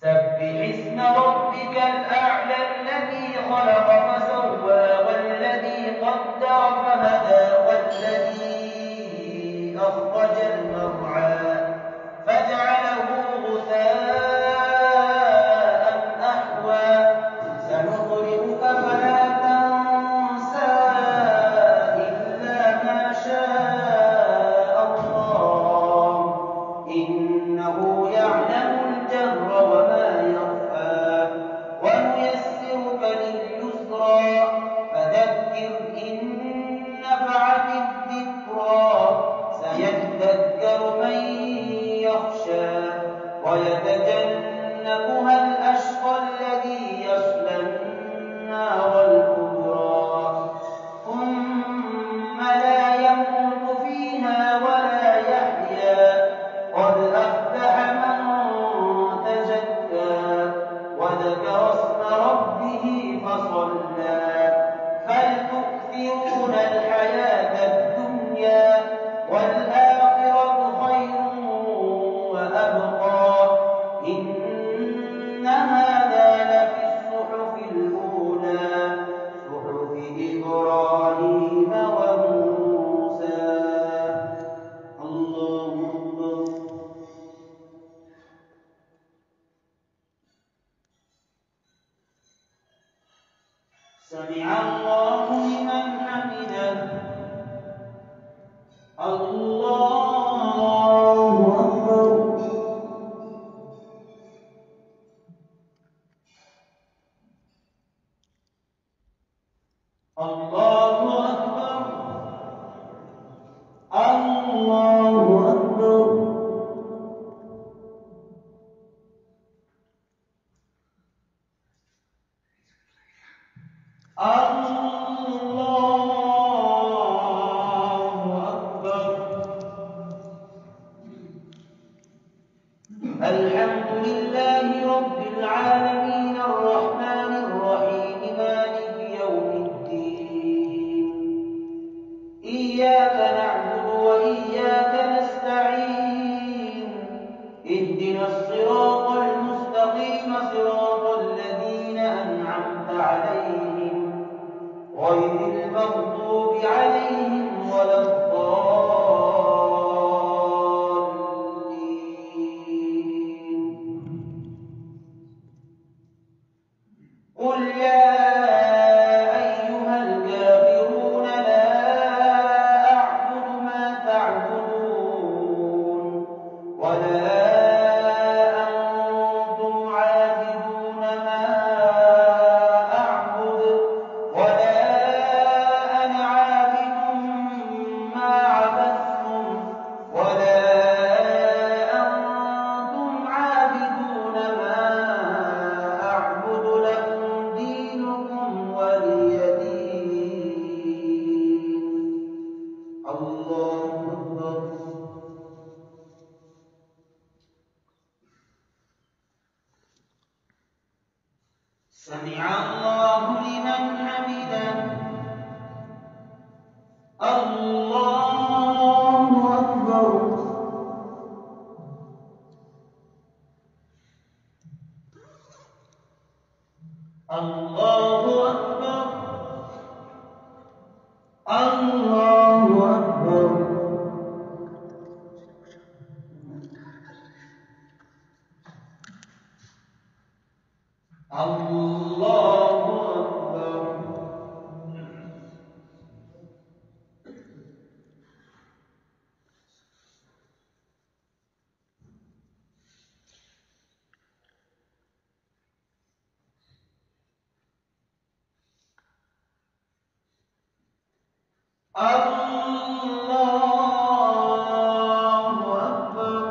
سبح اسم ربك الأعلى الذي خلق فسوى والذي قدر فهدى والذي أخرج المرعى فجعله غثاء أحوى سنقرئك فلا تنسى إلا ما شاء الله إنه يعلم الجهر وما يخفى ونيسرك لليسرى فذكر إن نفعت الذكرى سيذكر من يخشى ويتجنبها الأشقى الذي يصلى النار الكبرى ثم لا يموت فيها ولا يحيا قد أفلح من تزكى وذكر اسم ربه فصلى بل تؤثرون الحياة الدنيا والآخرة خير وأبقى إن هذا لفي الصحف الأولى صحف إبراهيم وموسى الله أكبر سمع الله لمن حمده الله أكبر الله أكبر الله أكبر الله أكبر الحمد لله رب العالمين الرحمن الرحيم مالك يوم الدين إياك نعبد وإياك نستعين اهدنا الصراط المستقيم صراط الذين أنعمت عليهم غير المغضوب عليهم ولا الضالين قل يا أيها الكافرون لا أعبد ما تعبدون ولا أنتم عابدون ما أعبد ولا أنا عابد ما عبدتم ولا أنتم عابدون ما أعبد لكم دينكم ولي دين الله أكبر سمع الله لمن حمده الله أكبر الله أكبر الله أكبر الله أكبر الله أكبر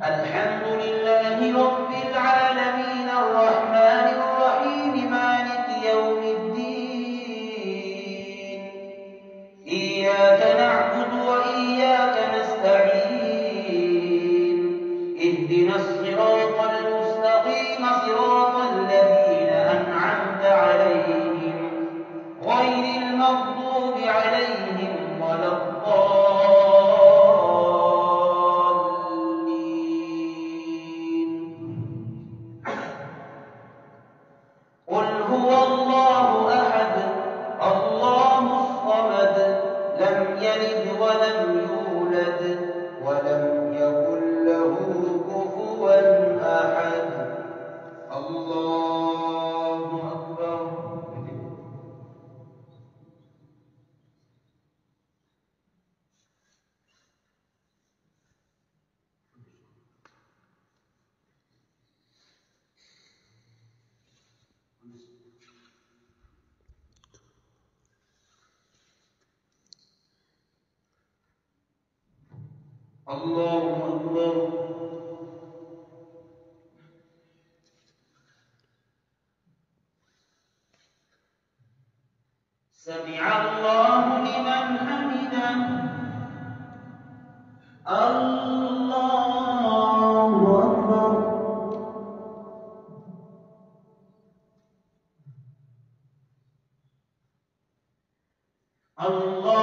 الحمد لله رب العالمين الرحمن الرحيم مالك يوم الدين إياك نعبد وإياك نستعين اهدنا الصراط المستقيم صراط الذين أنعمت عليهم غير المغضوب عليهم ولا الضالين الله أكبر. سمع الله لمن حمده. الله أكبر. الله